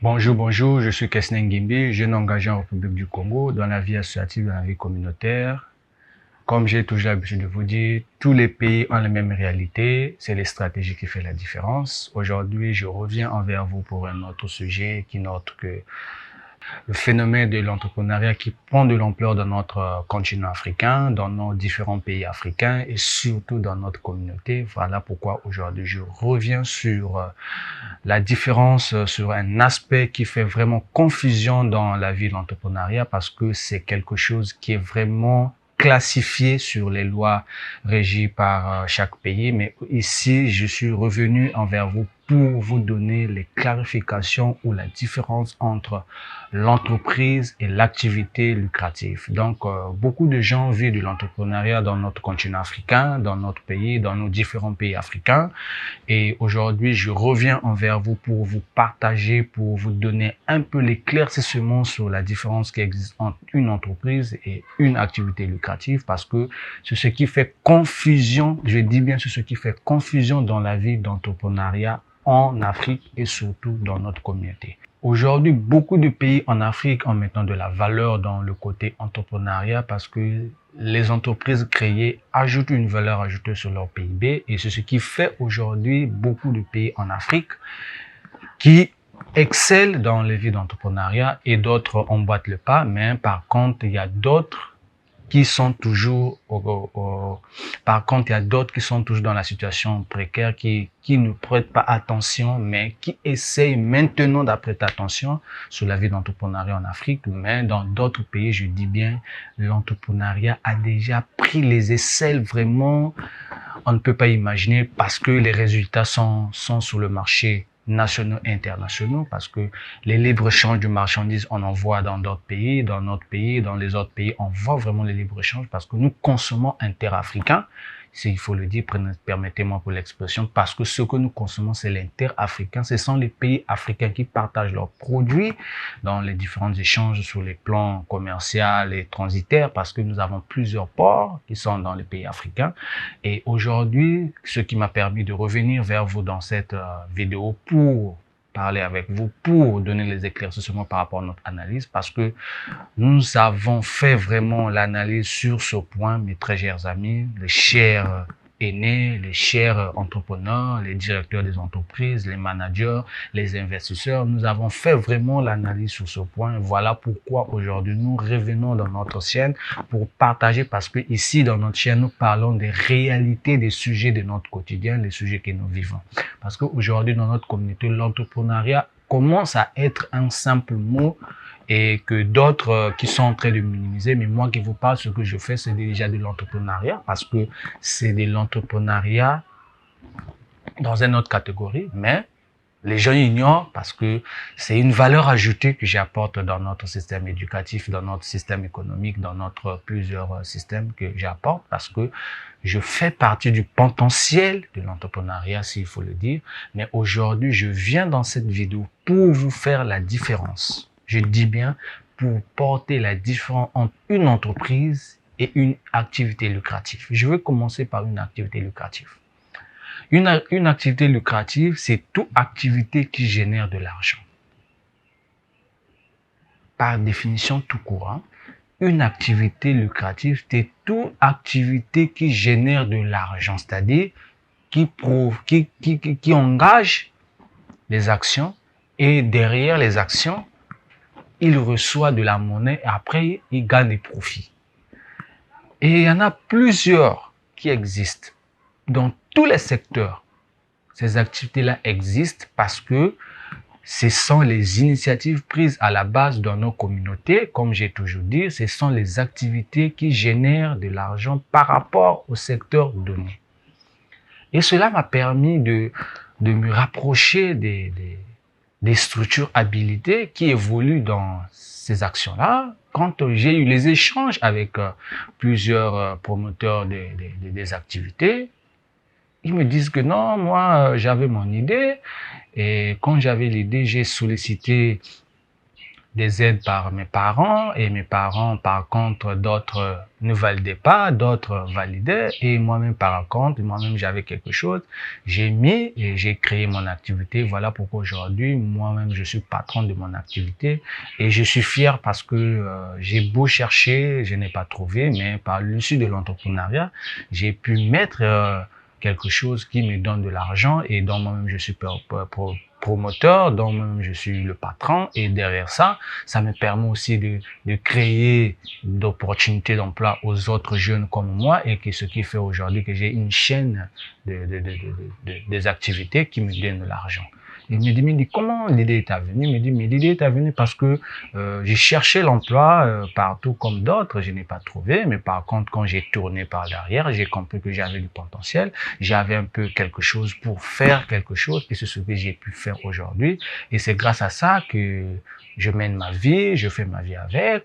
Bonjour, je suis Kesnen Gimbi, jeune engagé en République du Congo dans la vie associative, dans la vie communautaire. Comme j'ai toujours l'habitude de vous dire, tous les pays ont la même réalité, c'est les stratégies qui font la différence. Aujourd'hui, je reviens envers vous pour un autre sujet qui n'autre que le phénomène de l'entrepreneuriat qui prend de l'ampleur dans notre continent africain, dans nos différents pays africains et surtout dans notre communauté. Voilà pourquoi aujourd'hui je reviens sur la différence, sur un aspect qui fait vraiment confusion dans la vie de l'entrepreneuriat parce que c'est quelque chose qui est vraiment classifié sur les lois régies par chaque pays. Mais ici, je suis revenu envers vous pour vous donner les clarifications ou la différence entre l'entreprise et l'activité lucrative. Donc, beaucoup de gens vivent de l'entrepreneuriat dans notre continent africain, dans notre pays, dans nos différents pays africains. Et aujourd'hui, je reviens envers vous pour vous partager, pour vous donner un peu l'éclaircissement sur la différence qui existe entre une entreprise et une activité lucrative parce que c'est ce qui fait confusion, je dis bien c'est ce qui fait confusion dans la vie d'entrepreneuriat en Afrique et surtout dans notre communauté. Aujourd'hui, beaucoup de pays en Afrique ont maintenant de la valeur dans le côté entrepreneuriat parce que les entreprises créées ajoutent une valeur ajoutée sur leur PIB et c'est ce qui fait aujourd'hui beaucoup de pays en Afrique qui excellent dans les vies d'entrepreneuriat et d'autres emboîtent le pas, mais par contre, il y a d'autres qui sont toujours par contre, il y a d'autres qui sont toujours dans la situation précaire, qui ne prêtent pas attention, mais qui essayent maintenant d'apprêter attention sur la vie d'entrepreneuriat en Afrique. Mais dans d'autres pays, je dis bien, l'entrepreneuriat a déjà pris les aisselles vraiment. On ne peut pas imaginer parce que les résultats sont sur le marché nationaux et internationaux parce que les libres-échanges de marchandises, on en voit dans d'autres pays, dans notre pays, dans les autres pays, on voit vraiment les libres-échanges parce que nous consommons interafricains. Il faut le dire, permettez-moi pour l'expression, parce que ce que nous consommons, c'est l'inter-africain. Ce sont les pays africains qui partagent leurs produits dans les différents échanges sur les plans commerciaux et transitaires, parce que nous avons plusieurs ports qui sont dans les pays africains. Et aujourd'hui, ce qui m'a permis de revenir vers vous dans cette vidéo pour parler avec vous, pour donner les éclaircissements par rapport à notre analyse, parce que nous avons fait vraiment l'analyse sur ce point, mes très chers amis, les chers aînés, les chers entrepreneurs, les directeurs des entreprises, les managers, les investisseurs. Nous avons fait vraiment l'analyse sur ce point. Voilà pourquoi aujourd'hui nous revenons dans notre chaîne pour partager, parce que ici dans notre chaîne, nous parlons des réalités, des sujets de notre quotidien, les sujets que nous vivons. Parce qu'aujourd'hui dans notre communauté, l'entrepreneuriat commence à être un simple mot et que d'autres qui sont en train de minimiser, mais moi qui vous parle, ce que je fais, c'est déjà de l'entrepreneuriat parce que c'est de l'entrepreneuriat dans une autre catégorie, mais les gens ignorent parce que c'est une valeur ajoutée que j'apporte dans notre système éducatif, dans notre système économique, dans notre plusieurs systèmes que j'apporte parce que je fais partie du potentiel de l'entrepreneuriat, s'il faut le dire. Mais aujourd'hui, je viens dans cette vidéo pour vous faire la différence. Je dis bien pour porter la différence entre une entreprise et une activité lucrative. Je vais commencer par une activité lucrative. Une activité lucrative, c'est toute activité qui génère de l'argent. Par définition tout courant, une activité lucrative, c'est toute activité qui génère de l'argent, c'est-à-dire qui engage les actions et derrière les actions, il reçoit de la monnaie et après, il gagne des profits. Et il y en a plusieurs qui existent dans tous les secteurs. Ces activités-là existent parce que ce sont les initiatives prises à la base dans nos communautés. Comme j'ai toujours dit, ce sont les activités qui génèrent de l'argent par rapport au secteur donné. Et cela m'a permis de me rapprocher des structures habilitées qui évoluent dans ces actions-là. Quand j'ai eu les échanges avec plusieurs promoteurs des activités, ils me disent que non, moi j'avais mon idée et quand j'avais l'idée, j'ai sollicité des aides par mes parents et mes parents, par contre, d'autres ne validaient pas, d'autres validaient et moi-même, par contre, moi-même, j'avais quelque chose. J'ai mis et j'ai créé mon activité. Voilà pourquoi aujourd'hui, moi-même, je suis patron de mon activité et je suis fier parce que j'ai beau chercher, je n'ai pas trouvé, mais par l'issue de l'entrepreneuriat, j'ai pu mettre quelque chose qui me donne de l'argent et dont moi-même je suis promoteur, dont même je suis le patron et derrière ça, ça me permet aussi de créer d'opportunités d'emploi aux autres jeunes comme moi et que ce qui fait aujourd'hui que j'ai une chaîne des activités qui me donnent de l'argent. Il me dit, comment l'idée est venue? Il me dit, mais l'idée est venue parce que j'ai cherché l'emploi partout comme d'autres, je n'ai pas trouvé, mais par contre, quand j'ai tourné par derrière, j'ai compris que j'avais du potentiel, j'avais un peu quelque chose pour faire quelque chose, et c'est ce que j'ai pu faire aujourd'hui, et c'est grâce à ça que je mène ma vie, je fais ma vie avec,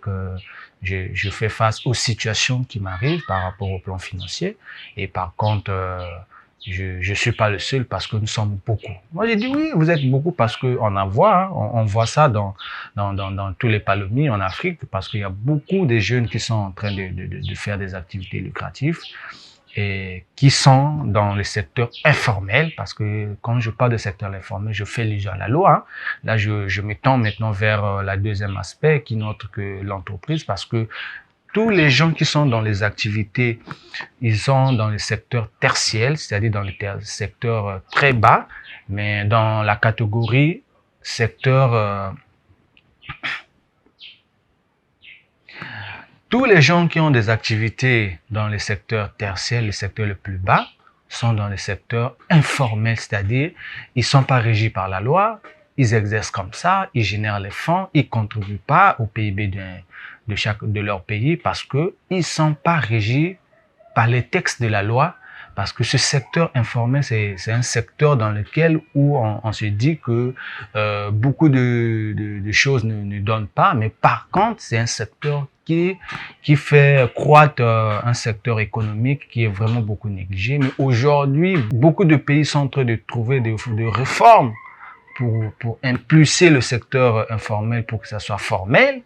je fais face aux situations qui m'arrivent par rapport au plan financier, et par contre, je suis pas le seul parce que nous sommes beaucoup. Moi, j'ai dit oui, vous êtes beaucoup parce que on en voit, hein, on voit ça dans tous les palomnies en Afrique parce qu'il y a beaucoup de jeunes qui sont en train de faire des activités lucratives et qui sont dans le secteur informel parce que quand je parle de secteur informel, je fais allusion à la loi. Hein. Là, je me tends maintenant vers la deuxième aspect qui n'est autre que l'entreprise parce que tous les gens qui sont dans les activités, ils sont dans le secteur tertiaire, c'est-à-dire dans le secteur très bas, mais dans la catégorie secteur... tous les gens qui ont des activités dans le secteur tertiaire, le secteur le plus bas, sont dans le secteur informel, c'est-à-dire ils sont pas régis par la loi, ils exercent comme ça, ils génèrent les fonds, ils contribuent pas au PIB de leur pays parce que ils sont pas régis par les textes de la loi. Parce que ce secteur informel, c'est un secteur dans lequel où on se dit que beaucoup de choses ne donnent pas, mais par contre, c'est un secteur qui fait croître un secteur économique qui est vraiment beaucoup négligé. Mais aujourd'hui, beaucoup de pays sont en train de trouver des réformes pour impulser le secteur informel pour que ça soit formel.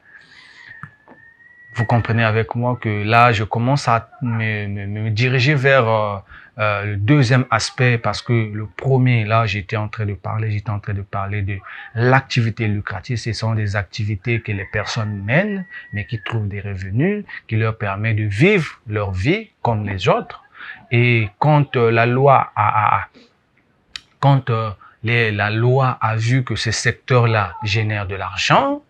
Vous comprenez avec moi que là, je commence à me diriger vers le deuxième aspect parce que le premier, là, j'étais en train de parler de l'activité lucrative. Ce sont des activités que les personnes mènent, mais qui trouvent des revenus, qui leur permettent de vivre leur vie comme les autres. Et quand la loi la loi a vu que ce secteur-là génère de l'argent,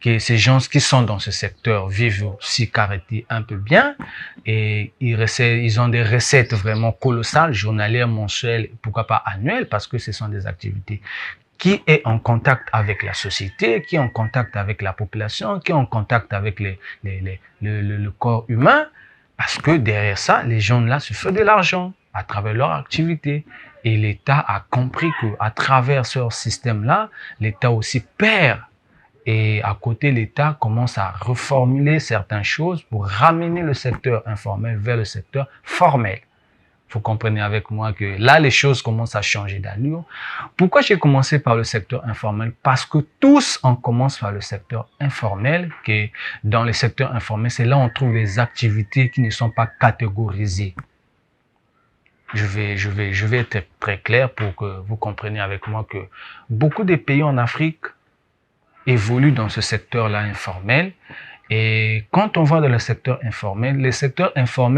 que ces gens qui sont dans ce secteur vivent aussi carrément un peu bien et ils ont des recettes vraiment colossales, journalières, mensuelles, pourquoi pas annuelles, parce que ce sont des activités qui est en contact avec la société, qui est en contact avec la population, qui est en contact avec le corps humain, parce que derrière ça, les gens là se font de l'argent à travers leur activité. Et l'État a compris qu'à travers ce système-là, l'État aussi perd. Et à côté, l'État commence à reformuler certaines choses pour ramener le secteur informel vers le secteur formel. Vous comprenez avec moi que là, les choses commencent à changer d'allure. Pourquoi j'ai commencé par le secteur informel? Parce que tous, on commence par le secteur informel, que dans le secteur informel, c'est là où on trouve des activités qui ne sont pas catégorisées. Je vais être très clair pour que vous compreniez avec moi que beaucoup de pays en Afrique évolue dans ce secteur-là informel. Et quand on va dans le secteur informel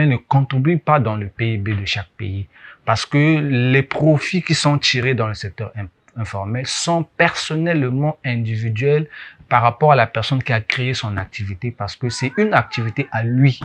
ne contribue pas dans le PIB de chaque pays. Parce que les profits qui sont tirés dans le secteur informel sont personnellement individuels par rapport à la personne qui a créé son activité. Parce que c'est une activité à lui.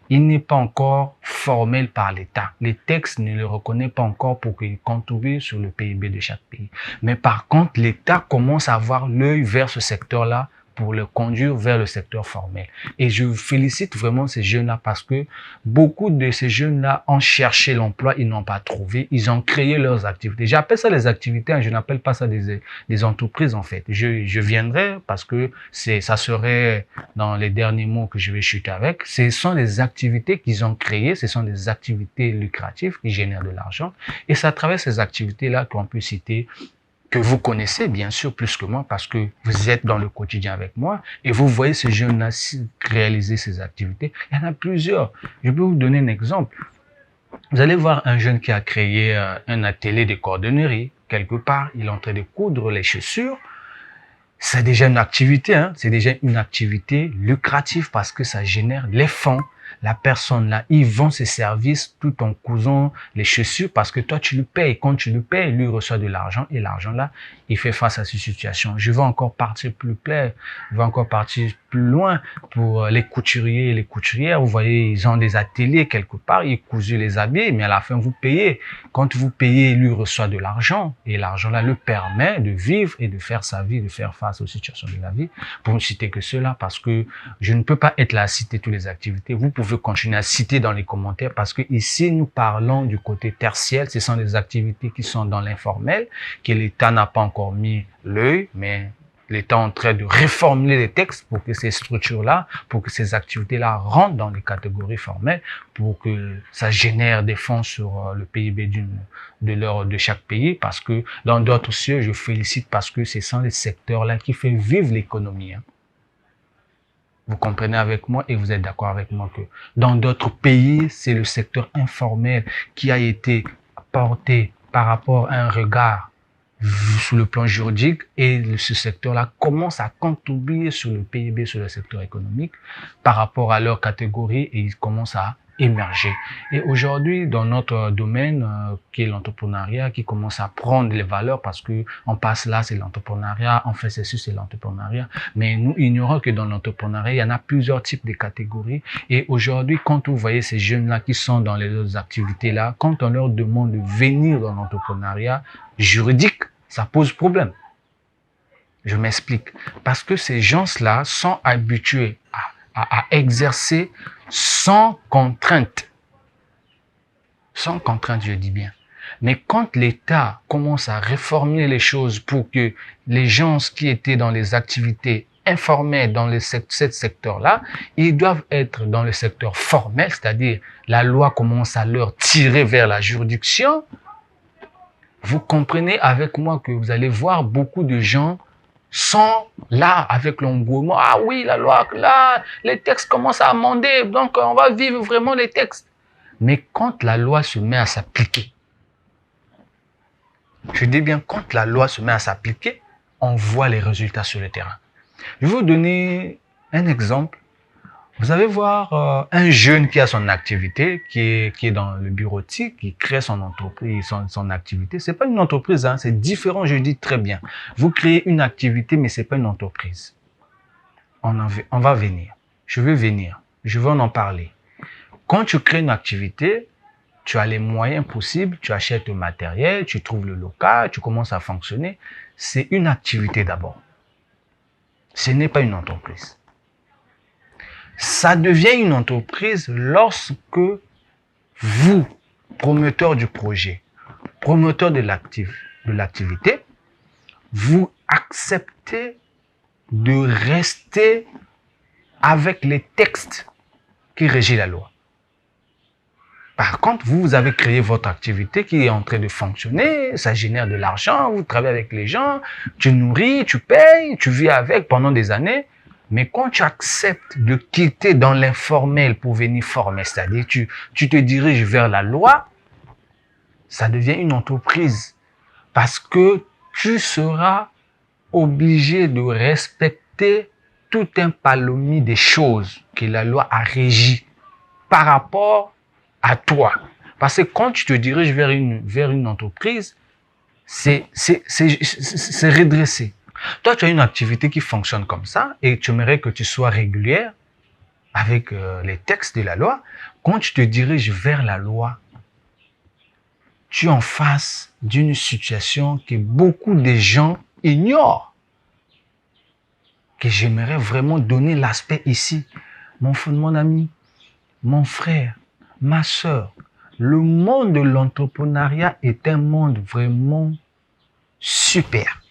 Il n'est pas encore formel par l'État. Les textes ne le reconnaissent pas encore pour qu'il contribue sur le PIB de chaque pays. Mais par contre, l'État commence à avoir l'œil vers ce secteur-là pour le conduire vers le secteur formel. Et je félicite vraiment ces jeunes-là parce que beaucoup de ces jeunes-là ont cherché l'emploi, ils n'ont pas trouvé, ils ont créé leurs activités. J'appelle ça des activités, hein, je n'appelle pas ça des entreprises en fait. Je viendrai parce que ça serait dans les derniers mots que je vais chuter avec. Ce sont des activités qu'ils ont créées, ce sont des activités lucratives qui génèrent de l'argent. Et c'est à travers ces activités-là qu'on peut citer que vous connaissez bien sûr plus que moi parce que vous êtes dans le quotidien avec moi et vous voyez ces jeunes-là réaliser ces activités. Il y en a plusieurs. Je peux vous donner un exemple. Vous allez voir un jeune qui a créé un atelier de cordonnerie. Quelque part, il est en train de coudre les chaussures. C'est déjà une activité, hein? C'est déjà une activité lucrative parce que ça génère les fonds. La personne là, il vend ses services tout en cousant les chaussures parce que toi, tu lui payes. Quand tu lui payes, lui reçoit de l'argent et l'argent là, il fait face à cette situation. Je vais encore partir plus clair, je vais encore partir plus loin pour les couturiers et les couturières. Vous voyez, ils ont des ateliers quelque part, ils cousent les habits, mais à la fin, vous payez. Quand vous payez, lui reçoit de l'argent et l'argent là le permet de vivre et de faire sa vie, de faire face aux situations de la vie. Pour ne citer que cela, parce que je ne peux pas être là à citer toutes les activités. Vous pouvez continuer à citer dans les commentaires parce que ici, nous parlons du côté tertiaire. Ce sont des activités qui sont dans l'informel, que l'État n'a pas encore mis l'œil, mais l'État est en train de réformuler les textes pour que ces structures-là, pour que ces activités-là rentrent dans les catégories formelles, pour que ça génère des fonds sur le PIB de chaque pays, parce que dans d'autres cieux, je félicite parce que ce sont les secteurs-là qui font vivre l'économie. Hein. Vous comprenez avec moi et vous êtes d'accord avec moi que dans d'autres pays, c'est le secteur informel qui a été porté par rapport à un regard sous le plan juridique et ce secteur-là commence à contribuer sur le PIB, sur le secteur économique par rapport à leur catégorie et ils commencent à émerger. Et aujourd'hui, dans notre domaine qui est l'entrepreneuriat, qui commence à prendre les valeurs parce que on passe là, c'est l'entrepreneuriat, on fait ceci, c'est l'entrepreneuriat. Mais nous ignorons que dans l'entrepreneuriat, il y en a plusieurs types de catégories. Et aujourd'hui, quand vous voyez ces jeunes-là qui sont dans les autres activités-là, quand on leur demande de venir dans l'entrepreneuriat juridique, ça pose problème. Je m'explique. Parce que ces gens-là sont habitués à exercer sans contrainte. Sans contrainte, je dis bien. Mais quand l'État commence à réformer les choses pour que les gens qui étaient dans les activités informelles dans ce secteur-là, ils doivent être dans le secteur formel, c'est-à-dire la loi commence à leur tirer vers la juridiction. Vous comprenez avec moi que vous allez voir beaucoup de gens sont là avec l'engouement. Ah oui, la loi, là, les textes commencent à amender, donc on va vivre vraiment les textes. Mais quand la loi se met à s'appliquer, je dis bien quand la loi se met à s'appliquer, on voit les résultats sur le terrain. Je vais vous donner un exemple. Vous allez voir un jeune qui a son activité, qui est dans le bureautique, qui crée son entreprise, son activité. C'est pas une entreprise, hein, c'est différent, je dis très bien. Vous créez une activité, mais c'est pas une entreprise. On va venir. Je veux venir. Je veux en parler. Quand tu crées une activité, tu as les moyens possibles, tu achètes le matériel, tu trouves le local, tu commences à fonctionner. C'est une activité d'abord. Ce n'est pas une entreprise. Ça devient une entreprise lorsque vous, promoteur du projet, promoteur de l'activité, vous acceptez de rester avec les textes qui régissent la loi. Par contre, vous avez créé votre activité qui est en train de fonctionner, ça génère de l'argent, vous travaillez avec les gens, tu nourris, tu payes, tu vis avec pendant des années. Mais quand tu acceptes de quitter dans l'informel pour venir former, c'est-à-dire tu te diriges vers la loi, ça devient une entreprise. Parce que tu seras obligé de respecter tout un palomie des choses que la loi a régi par rapport à toi. Parce que quand tu te diriges vers une entreprise, c'est redressé. Toi, tu as une activité qui fonctionne comme ça et tu aimerais que tu sois régulière avec les textes de la loi. Quand tu te diriges vers la loi, tu es en face d'une situation que beaucoup de gens ignorent. Que j'aimerais vraiment donner l'aspect ici. Mon ami, mon frère, ma soeur, le monde de l'entrepreneuriat est un monde vraiment super.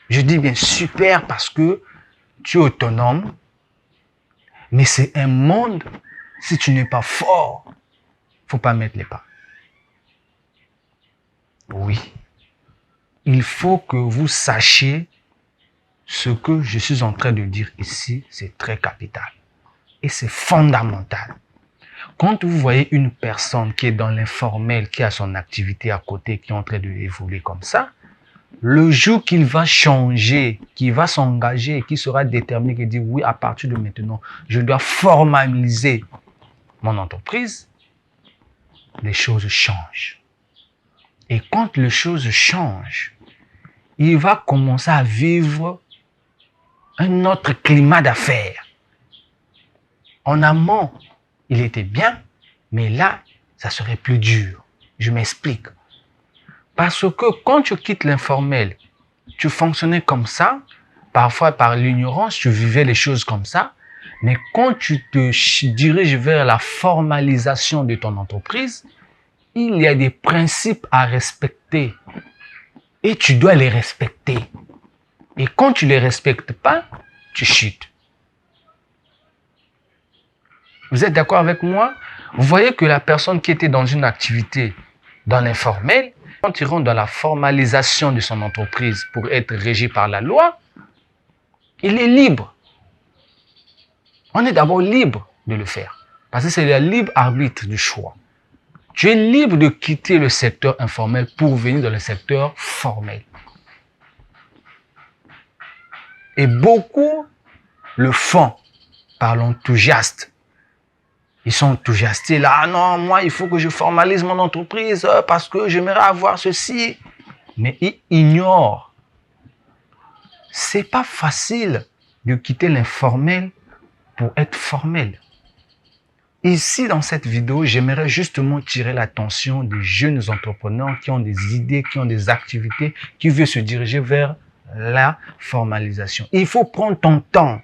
Je dis bien super parce que tu es autonome, mais c'est un monde, si tu n'es pas fort, faut pas mettre les pas. Oui, il faut que vous sachiez ce que je suis en train de dire ici, c'est très capital. Et c'est fondamental. Quand vous voyez une personne qui est dans l'informel, qui a son activité à côté, qui est en train d'évoluer comme ça, le jour qu'il va changer, qu'il va s'engager, qu'il sera déterminé, qu'il dit oui, à partir de maintenant, je dois formaliser mon entreprise, les choses changent. Et quand les choses changent, il va commencer à vivre un autre climat d'affaires. En amont, il était bien, mais là, ça serait plus dur. Je m'explique. Parce que quand tu quittes l'informel, tu fonctionnais comme ça, parfois par l'ignorance, tu vivais les choses comme ça, mais quand tu te diriges vers la formalisation de ton entreprise, il y a des principes à respecter et tu dois les respecter. Et quand tu ne les respectes pas, tu chutes. Vous êtes d'accord avec moi? Vous voyez que la personne qui était dans une activité dans l'informel, quand il rentre dans la formalisation de son entreprise pour être régi par la loi, il est libre. On est d'abord libre de le faire. Parce que c'est le libre arbitre du choix. Tu es libre de quitter le secteur informel pour venir dans le secteur formel. Et beaucoup le font par l'enthousiaste. Ils sont enthousiastés là, ah non, moi il faut que je formalise mon entreprise parce que j'aimerais avoir ceci. Mais ils ignorent. C'est pas facile de quitter l'informel pour être formel. Ici, dans cette vidéo, j'aimerais justement tirer l'attention des jeunes entrepreneurs qui ont des idées, qui ont des activités, qui veulent se diriger vers la formalisation. Il faut prendre ton temps.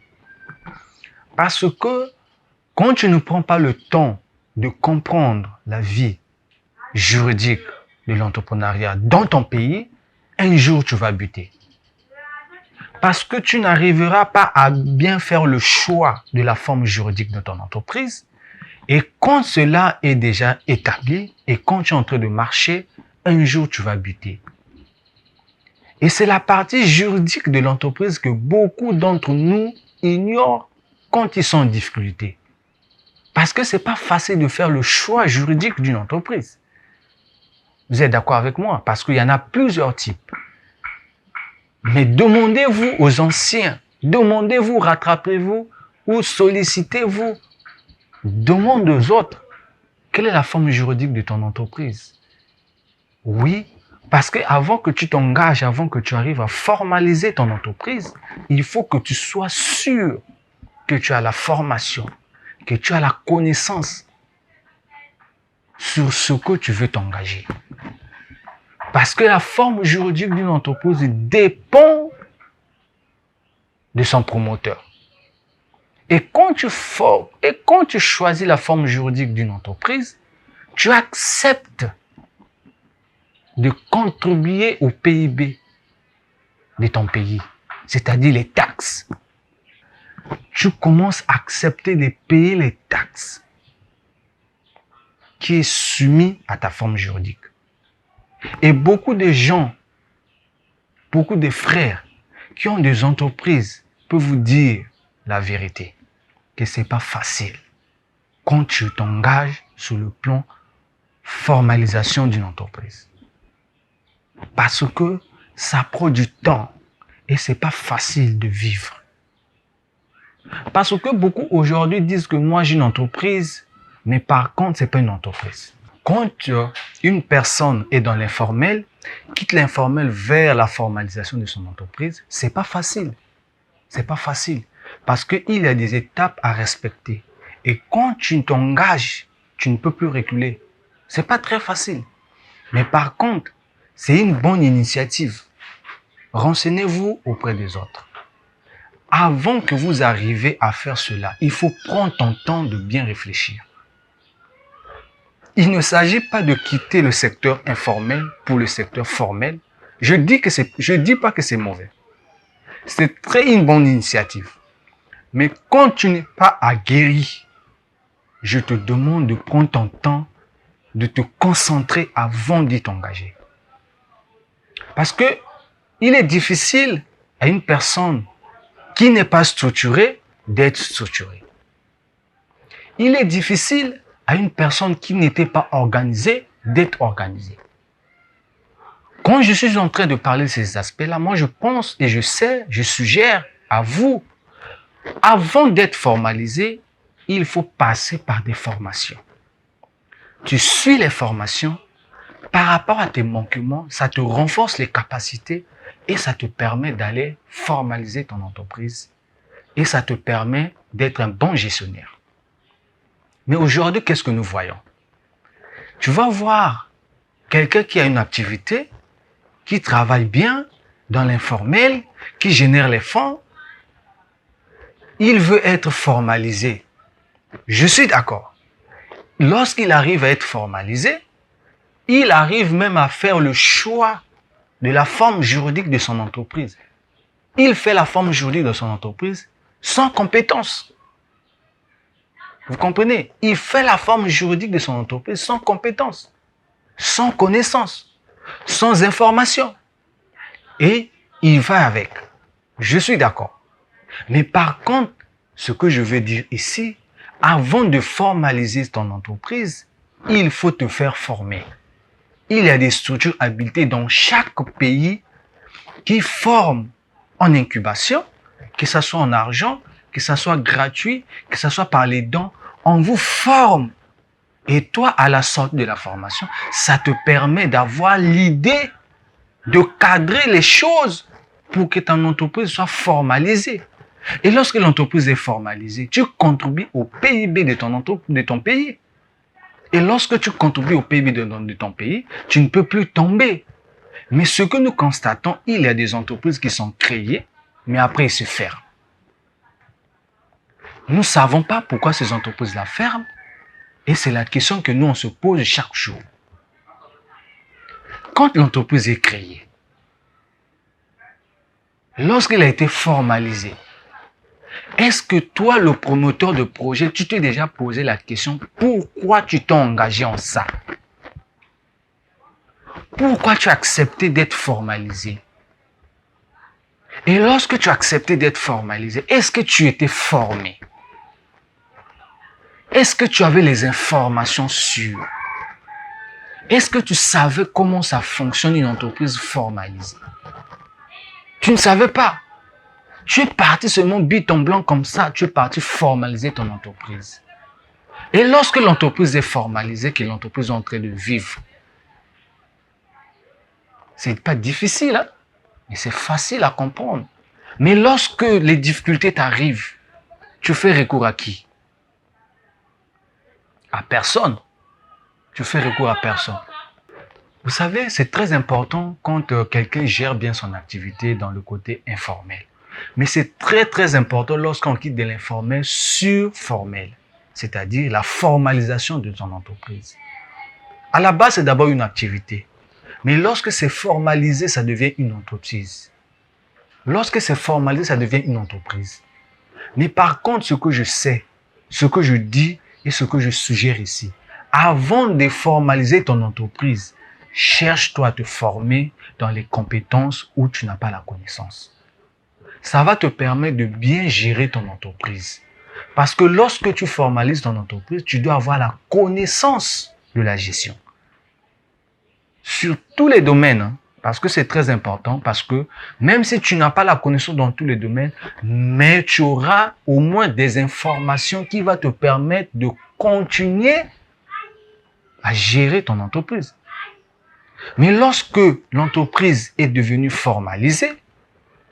Parce que quand tu ne prends pas le temps de comprendre la vie juridique de l'entrepreneuriat dans ton pays, un jour tu vas buter. Parce que tu n'arriveras pas à bien faire le choix de la forme juridique de ton entreprise. Et quand cela est déjà établi et quand tu es en train de marcher, un jour tu vas buter. Et c'est la partie juridique de l'entreprise que beaucoup d'entre nous ignorent quand ils sont en difficulté. Parce que ce n'est pas facile de faire le choix juridique d'une entreprise. Vous êtes d'accord avec moi? Parce qu'il y en a plusieurs types. Mais demandez-vous aux anciens, demandez-vous, rattrapez-vous ou sollicitez-vous. Demande aux autres, quelle est la forme juridique de ton entreprise? Oui, parce qu'avant que tu t'engages, avant que tu arrives à formaliser ton entreprise, il faut que tu sois sûr que tu as la formation, que tu as la connaissance sur ce que tu veux t'engager. Parce que la forme juridique d'une entreprise dépend de son promoteur. Et quand tu choisis la forme juridique d'une entreprise, tu acceptes de contribuer au PIB de ton pays, c'est-à-dire les taxes. Tu commences à accepter de payer les taxes qui est soumis à ta forme juridique. Et beaucoup de gens, beaucoup de frères qui ont des entreprises peuvent vous dire la vérité, que ce n'est pas facile quand tu t'engages sur le plan formalisation d'une entreprise. Parce que ça prend du temps et ce n'est pas facile de vivre. Parce que beaucoup aujourd'hui disent que moi j'ai une entreprise, mais par contre ce n'est pas une entreprise. Quand une personne est dans l'informel, quitte l'informel vers la formalisation de son entreprise, ce n'est pas facile. C'est pas facile. Parce qu'il y a des étapes à respecter. Et quand tu t'engages, tu ne peux plus reculer. C'est pas très facile. Mais par contre, c'est une bonne initiative. Renseignez-vous auprès des autres. Avant que vous arriviez à faire cela, il faut prendre ton temps de bien réfléchir. Il ne s'agit pas de quitter le secteur informel pour le secteur formel. Je dis pas que c'est mauvais. C'est une bonne initiative. Mais quand tu n'es pas aguerri, je te demande de prendre ton temps, de te concentrer avant d'y t'engager. Parce que Il est difficile à une personne qui n'est pas structurée d'être structurée. Il est difficile à une personne qui n'était pas organisée d'être organisée. Quand je suis en train de parler de ces aspects-là, moi je pense et je suggère à vous, avant d'être formalisé, il faut passer par des formations. Tu suis les formations, par rapport à tes manquements, ça te renforce les capacités et ça te permet d'aller formaliser ton entreprise et ça te permet d'être un bon gestionnaire. Mais aujourd'hui, qu'est-ce que nous voyons? Tu vas voir quelqu'un qui a une activité, qui travaille bien dans l'informel, qui génère les fonds. Il veut être formalisé. Je suis d'accord. Lorsqu'il arrive à être formalisé, il arrive même à faire le choix de la forme juridique de son entreprise. Il fait la forme juridique de son entreprise sans compétence. Vous comprenez? Il fait la forme juridique de son entreprise sans compétence, sans connaissance, sans information. Et il va avec. Je suis d'accord. Mais par contre, ce que je veux dire ici, avant de formaliser ton entreprise, il faut te faire former. Il y a des structures habilitées dans chaque pays qui forment en incubation, que ce soit en argent, que ce soit gratuit, que ce soit par les dons. On vous forme. Et toi, à la sortie de la formation, ça te permet d'avoir l'idée de cadrer les choses pour que ton entreprise soit formalisée. Et lorsque l'entreprise est formalisée, tu contribues au PIB de ton pays. Et lorsque tu contribues au PIB de ton pays, tu ne peux plus tomber. Mais ce que nous constatons, il y a des entreprises qui sont créées, mais après ils se ferment. Nous ne savons pas pourquoi ces entreprises-là ferment. Et c'est la question que nous, on se pose chaque jour. Quand l'entreprise est créée, lorsqu'elle a été formalisée, est-ce que toi, le promoteur de projet, tu t'es déjà posé la question, pourquoi tu t'es engagé en ça? Pourquoi tu as accepté d'être formalisé? Et lorsque tu as accepté d'être formalisé, est-ce que tu étais formé? Est-ce que tu avais les informations sûres? Est-ce que tu savais comment ça fonctionne une entreprise formalisée? Tu ne savais pas. Tu es parti seulement but en blanc comme ça, tu es parti formaliser ton entreprise. Et lorsque l'entreprise est formalisée, que l'entreprise est en train de vivre, c'est pas difficile, hein? Mais c'est facile à comprendre. Mais lorsque les difficultés t'arrivent, tu fais recours à qui? À personne. Tu fais recours à personne. Vous savez, c'est très important quand quelqu'un gère bien son activité dans le côté informel. Mais c'est très très important lorsqu'on quitte de l'informel sur formel, c'est-à-dire la formalisation de ton entreprise. À la base, c'est d'abord une activité. Mais lorsque c'est formalisé, ça devient une entreprise. Lorsque c'est formalisé, ça devient une entreprise. Mais par contre, ce que je sais, ce que je dis et ce que je suggère ici, avant de formaliser ton entreprise, cherche-toi à te former dans les compétences où tu n'as pas la connaissance. Ça va te permettre de bien gérer ton entreprise. Parce que lorsque tu formalises ton entreprise, tu dois avoir la connaissance de la gestion. Sur tous les domaines, hein, parce que c'est très important, parce que même si tu n'as pas la connaissance dans tous les domaines, mais tu auras au moins des informations qui vont te permettre de continuer à gérer ton entreprise. Mais lorsque l'entreprise est devenue formalisée,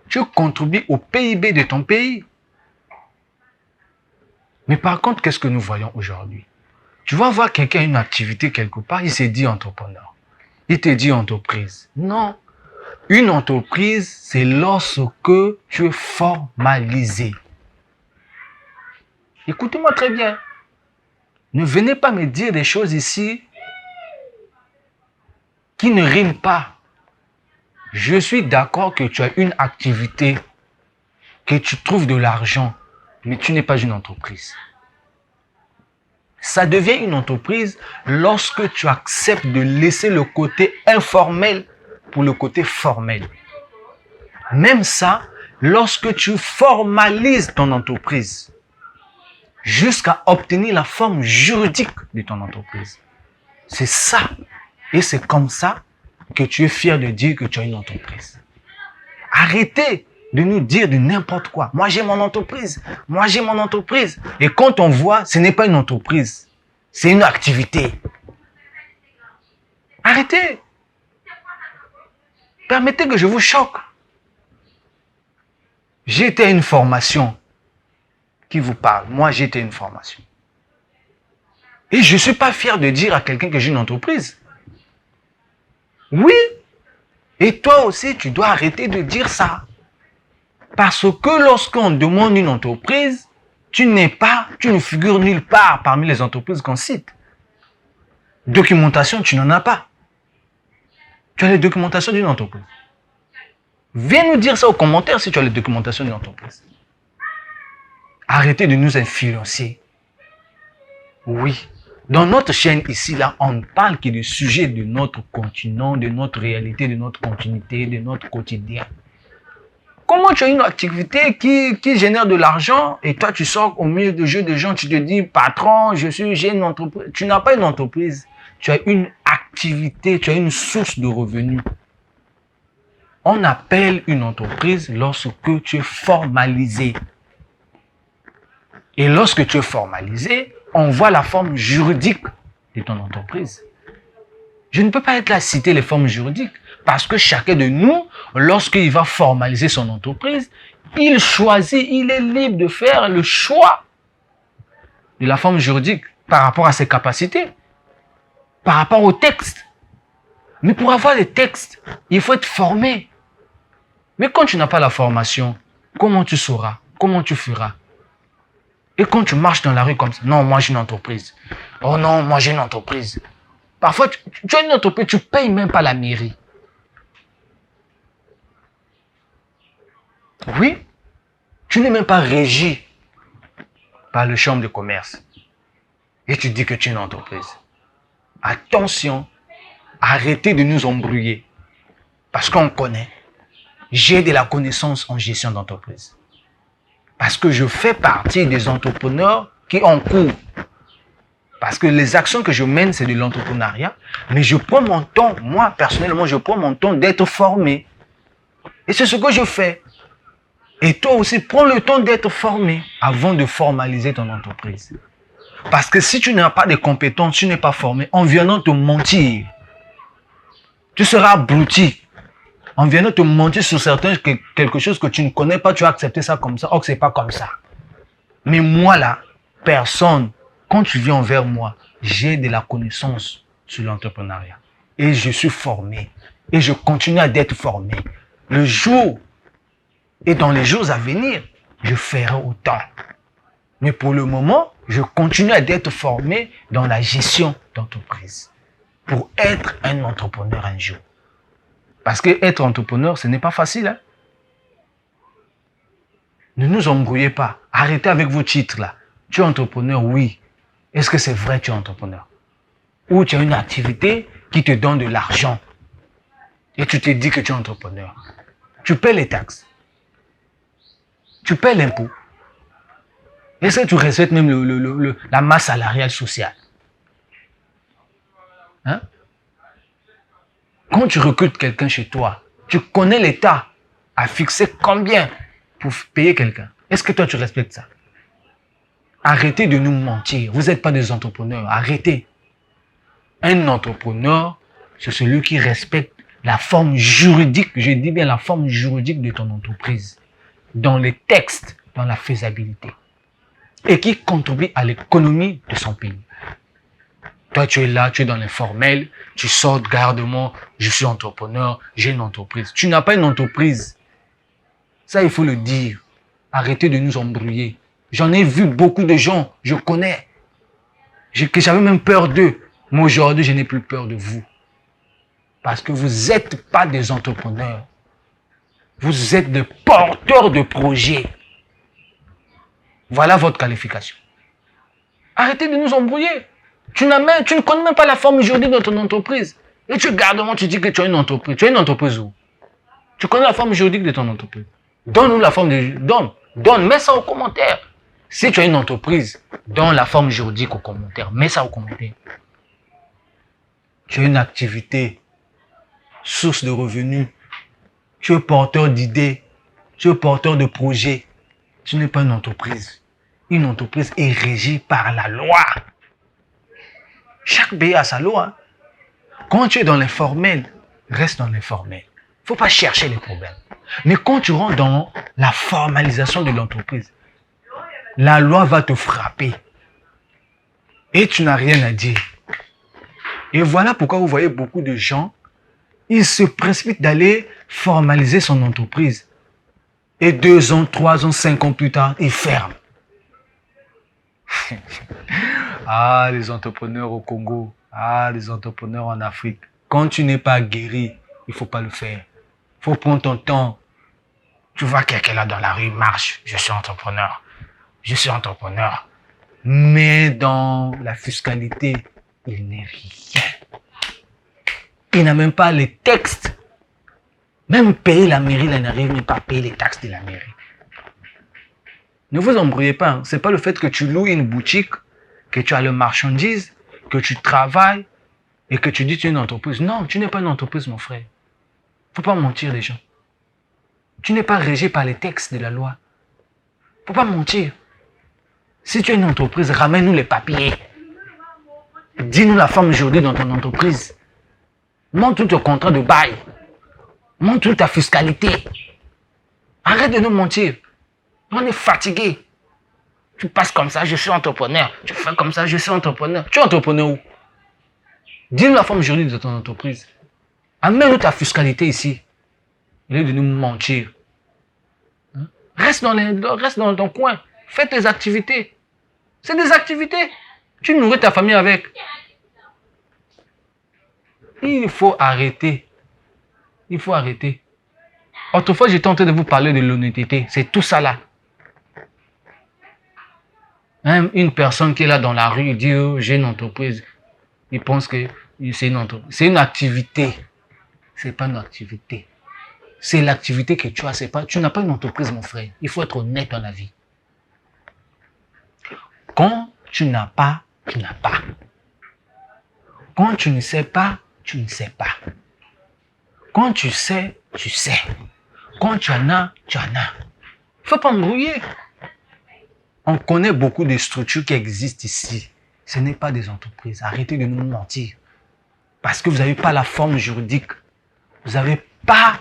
tu contribues au PIB de ton pays. Mais par contre, qu'est-ce que nous voyons aujourd'hui? Tu vas voir quelqu'un a une activité quelque part, il s'est dit entrepreneur. Il te dit entreprise. Non. Une entreprise, c'est lorsque tu es formalisé. Écoutez-moi très bien. Ne venez pas me dire des choses ici qui ne riment pas. Je suis d'accord que tu as une activité, que tu trouves de l'argent, mais tu n'es pas une entreprise. Ça devient une entreprise lorsque tu acceptes de laisser le côté informel pour le côté formel. Même ça, lorsque tu formalises ton entreprise, jusqu'à obtenir la forme juridique de ton entreprise. C'est ça. Et c'est comme ça que tu es fier de dire que tu as une entreprise. Arrêtez de nous dire de n'importe quoi. Moi, j'ai mon entreprise. Moi, j'ai mon entreprise. Et quand on voit, ce n'est pas une entreprise. C'est une activité. Arrêtez. Permettez que je vous choque. J'ai été à une formation qui vous parle. Moi, j'ai été à une formation. Et je ne suis pas fier de dire à quelqu'un que j'ai une entreprise. Oui. Et toi aussi, tu dois arrêter de dire ça. Parce que lorsqu'on demande une entreprise, tu ne figures nulle part parmi les entreprises qu'on cite. Documentation, tu n'en as pas. Tu as les documentations d'une entreprise. Viens nous dire ça aux commentaires si tu as les documentations d'une entreprise. Arrêtez de nous influencer. Oui. Dans notre chaîne ici, là, on ne parle que du sujet de notre continent, de notre réalité, de notre continuité, de notre quotidien. Comment tu as une activité qui génère de l'argent et toi tu sors au milieu de jeu de gens, tu te dis patron, j'ai une entreprise. Tu n'as pas une entreprise, tu as une activité, tu as une source de revenus. On appelle une entreprise lorsque tu es formalisé. Et lorsque tu es formalisé, on voit la forme juridique de ton entreprise. Je ne peux pas être là à citer les formes juridiques parce que chacun de nous, lorsqu'il va formaliser son entreprise, il choisit, il est libre de faire le choix de la forme juridique par rapport à ses capacités, par rapport au texte. Mais pour avoir les textes, il faut être formé. Mais quand tu n'as pas la formation, comment tu sauras? Comment tu feras? Et quand tu marches dans la rue comme ça, non, moi j'ai une entreprise. Oh non, moi j'ai une entreprise. Parfois, tu as une entreprise, tu ne payes même pas la mairie. Oui, tu n'es même pas régi par le chambre de commerce. Et tu dis que tu es une entreprise. Attention, arrêtez de nous embrouiller. Parce qu'on connaît. J'ai de la connaissance en gestion d'entreprise. Parce que je fais partie des entrepreneurs qui ont cours. Parce que les actions que je mène, c'est de l'entrepreneuriat. Mais je prends mon temps, moi personnellement, je prends mon temps d'être formé. Et c'est ce que je fais. Et toi aussi, prends le temps d'être formé avant de formaliser ton entreprise. Parce que si tu n'as pas de compétences, tu n'es pas formé, en venant te mentir, tu seras abruti. En venant te mentir sur quelque chose que tu ne connais pas, tu as accepté ça comme ça. Or, ce n'est pas comme ça. Mais moi là, personne, quand tu viens vers moi, j'ai de la connaissance sur l'entrepreneuriat. Et je suis formé. Et je continue à être formé. Le jour et dans les jours à venir, je ferai autant. Mais pour le moment, je continue à être formé dans la gestion d'entreprise. Pour être un entrepreneur un jour. Parce que être entrepreneur, ce n'est pas facile. Hein? Ne nous embrouillez pas. Arrêtez avec vos titres là. Tu es entrepreneur, oui. Est-ce que c'est vrai que tu es entrepreneur? Ou tu as une activité qui te donne de l'argent. Et tu te dis que tu es entrepreneur. Tu paies les taxes. Tu paies l'impôt. Est-ce que tu respectes même la masse salariale sociale? Hein? Quand tu recrutes quelqu'un chez toi, tu connais l'État à fixer combien pour payer quelqu'un. Est-ce que toi, tu respectes ça? Arrêtez de nous mentir. Vous n'êtes pas des entrepreneurs. Arrêtez. Un entrepreneur, c'est celui qui respecte la forme juridique, je dis bien la forme juridique de ton entreprise, dans les textes, dans la faisabilité, et qui contribue à l'économie de son pays. Toi, tu es là, tu es dans l'informel, tu sors, garde-moi, je suis entrepreneur, j'ai une entreprise. Tu n'as pas une entreprise. Ça, il faut le dire. Arrêtez de nous embrouiller. J'en ai vu beaucoup de gens, je connais, que j'avais même peur d'eux. Mais aujourd'hui, je n'ai plus peur de vous. Parce que vous n'êtes pas des entrepreneurs. Vous êtes des porteurs de projets. Voilà votre qualification. Arrêtez de nous embrouiller. Tu ne connais même pas la forme juridique de ton entreprise. Et tu gardes moi, tu dis que tu as une entreprise. Tu as une entreprise où? Tu connais la forme juridique de ton entreprise? Donne-nous la forme de... Donne, mets ça aux commentaires. Si tu as une entreprise, donne la forme juridique aux commentaires. Mets ça aux commentaires. Tu as une activité, source de revenus. Tu es porteur d'idées. Tu es porteur de projets. Tu n'es pas une entreprise. Une entreprise est régie par la loi. Chaque pays a sa loi. Quand tu es dans l'informel, reste dans l'informel. Il ne faut pas chercher les problèmes. Mais quand tu rentres dans la formalisation de l'entreprise, la loi va te frapper. Et tu n'as rien à dire. Et voilà pourquoi vous voyez beaucoup de gens, ils se précipitent d'aller formaliser son entreprise. Et 2 ans, 3 ans, 5 ans plus tard, ils ferment. Ah, les entrepreneurs au Congo. Ah, les entrepreneurs en Afrique. Quand tu n'es pas guéri, il ne faut pas le faire. Il faut prendre ton temps. Tu vois quelqu'un là dans la rue, marche. Je suis entrepreneur. Je suis entrepreneur. Mais dans la fiscalité, il n'est rien. Il n'a même pas les textes. Même payer la mairie, il n'arrive même pas à payer les taxes de la mairie. Ne vous embrouillez pas. Hein. Ce n'est pas le fait que tu loues une boutique, que tu as le marchandise, que tu travailles et que tu dis que tu es une entreprise. Non, tu n'es pas une entreprise, mon frère. Il ne faut pas mentir les gens. Tu n'es pas régi par les textes de la loi. Il ne faut pas mentir. Si tu es une entreprise, ramène-nous les papiers. Dis-nous la forme juridique dans ton entreprise. Montre tout ton contrat de bail. Montre toute ta fiscalité. Arrête de nous mentir. On est fatigué. Tu passes comme ça, je suis entrepreneur. Tu fais comme ça, je suis entrepreneur. Tu es entrepreneur où? Dis-nous la forme juridique de ton entreprise. Amène-nous ta fiscalité ici. Au lieu de nous mentir. Hein? Reste dans ton coin. Fais tes activités. C'est des activités. Tu nourris ta famille avec. Il faut arrêter. Il faut arrêter. Autrefois, j'étais en train de vous parler de l'honnêteté. C'est tout ça là. Même une personne qui est là dans la rue, il dit oh, j'ai une entreprise. Il pense que c'est une entreprise. C'est une activité. Ce n'est pas une activité. C'est l'activité que tu as. Tu n'as pas une entreprise, mon frère. Il faut être honnête dans la vie. Quand tu n'as pas, tu n'as pas. Quand tu ne sais pas, tu ne sais pas. Quand tu sais, tu sais. Quand tu en as, tu en as. Il ne faut pas embrouiller. On connaît beaucoup de structures qui existent ici. Ce n'est pas des entreprises. Arrêtez de nous mentir. Parce que vous n'avez pas la forme juridique. Vous n'avez pas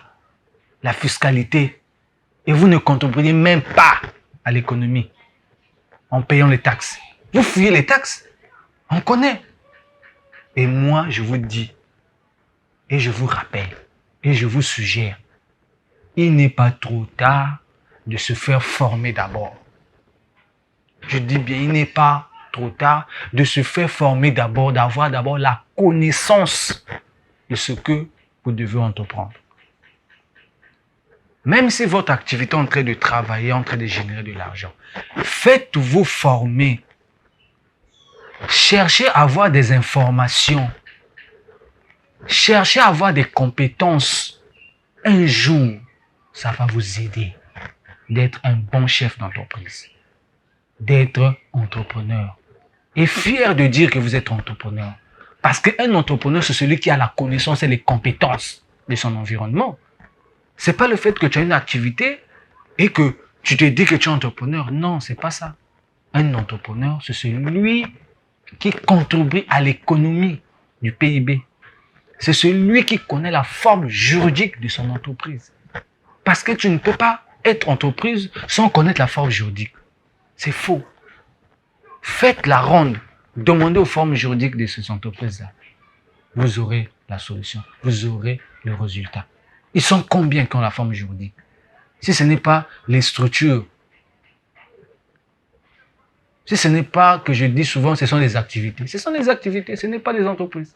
la fiscalité. Et vous ne contribuez même pas à l'économie en payant les taxes. Vous fuyez les taxes. On connaît. Et moi, je vous dis, et je vous rappelle, et je vous suggère, il n'est pas trop tard de se faire former d'abord. Je dis bien, il n'est pas trop tard de se faire former d'abord, d'avoir d'abord la connaissance de ce que vous devez entreprendre. Même si votre activité est en train de travailler, en train de générer de l'argent, faites-vous former. Cherchez à avoir des informations. Cherchez à avoir des compétences. Un jour, ça va vous aider d'être un bon chef d'entreprise, d'être entrepreneur. Et fier de dire que vous êtes entrepreneur. Parce qu'un entrepreneur, c'est celui qui a la connaissance et les compétences de son environnement. Ce n'est pas le fait que tu as une activité et que tu te dis que tu es entrepreneur. Non, ce n'est pas ça. Un entrepreneur, c'est celui qui contribue à l'économie du PIB. C'est celui qui connaît la forme juridique de son entreprise. Parce que tu ne peux pas être entreprise sans connaître la forme juridique. C'est faux. Faites la ronde. Demandez aux formes juridiques de ces entreprises-là. Vous aurez la solution. Vous aurez le résultat. Ils sont combien qui ont la forme juridique? Si ce n'est pas les structures, si ce n'est pas, que je dis souvent, ce sont des activités. Ce sont des activités, ce n'est pas des entreprises.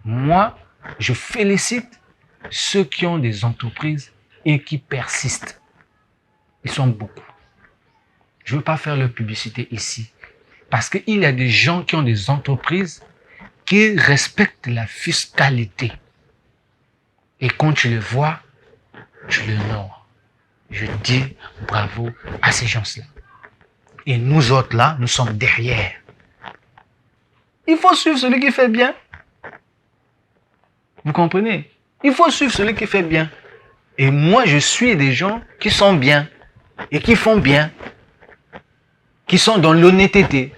Moi, je félicite ceux qui ont des entreprises et qui persistent. Ils sont beaucoup. Je ne veux pas faire leur publicité ici. Parce qu'il y a des gens qui ont des entreprises qui respectent la fiscalité. Et quand tu les vois, je l'honore. Je dis bravo à ces gens-là. Et nous autres là, nous sommes derrière. Il faut suivre celui qui fait bien. Vous comprenez? Il faut suivre celui qui fait bien. Et moi, je suis des gens qui sont bien et qui font bien, qui sont dans l'honnêteté,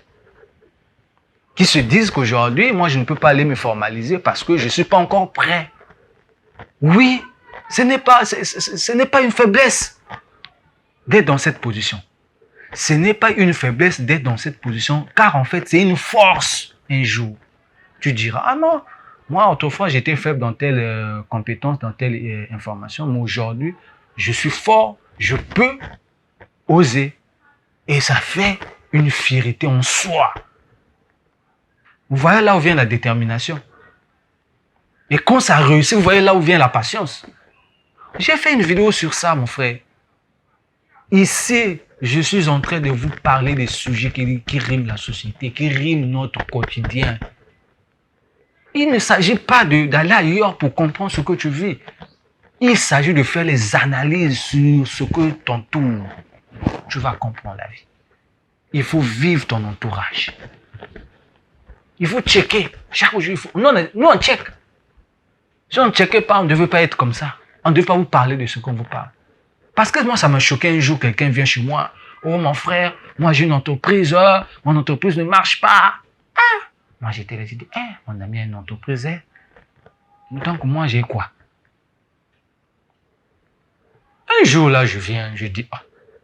qui se disent qu'aujourd'hui, moi, je ne peux pas aller me formaliser parce que je ne suis pas encore prêt. Oui, ce n'est pas une faiblesse d'être dans cette position. Ce n'est pas une faiblesse d'être dans cette position, car en fait, c'est une force un jour. Tu diras, ah non, moi, autrefois, j'étais faible dans telle compétence, dans telle information, mais aujourd'hui, je suis fort, je peux oser. Et ça fait une fierté en soi. Vous voyez là où vient la détermination. Et quand ça réussit, vous voyez là où vient la patience. J'ai fait une vidéo sur ça, mon frère. Ici, je suis en train de vous parler des sujets qui riment la société, qui riment notre quotidien. Il ne s'agit pas d'aller ailleurs pour comprendre ce que tu vis. Il s'agit de faire les analyses sur ce que t'entoure. Tu vas comprendre la vie. Il faut vivre ton entourage. Il faut checker. Chaque jour, il faut... Nous, on check. Si on ne checkait pas, on ne devait pas être comme ça. On ne devait pas vous parler de ce qu'on vous parle. Parce que moi, ça m'a choqué un jour, quelqu'un vient chez moi. Oh, mon frère, moi j'ai une entreprise, mon entreprise ne marche pas. Ah. Moi, j'étais là, j'ai dit, mon ami a une entreprise. Donc, moi, j'ai quoi? Un jour, là, je viens, je dis,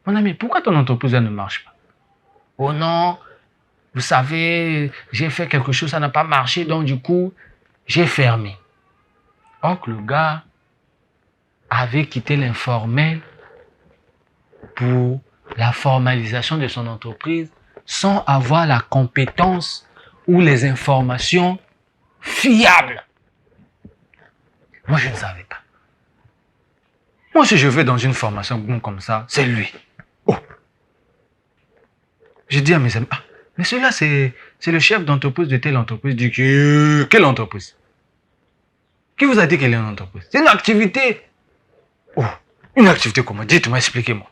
mon ami, pourquoi ton entreprise ne marche pas? Oh non, vous savez, j'ai fait quelque chose, ça n'a pas marché, donc du coup, j'ai fermé. Donc, le gars avait quitté l'informel pour la formalisation de son entreprise sans avoir la compétence ou les informations fiables. Moi, je ne savais pas. Moi, si je vais dans une formation comme ça, c'est lui. Oh! Je dis à mes amis, mais celui-là, c'est le chef d'entreprise de telle entreprise. Je dis, quelle entreprise? Qui vous a dit qu'elle est une entreprise? C'est une activité. Oh, une activité comment? Dites-moi, expliquez-moi.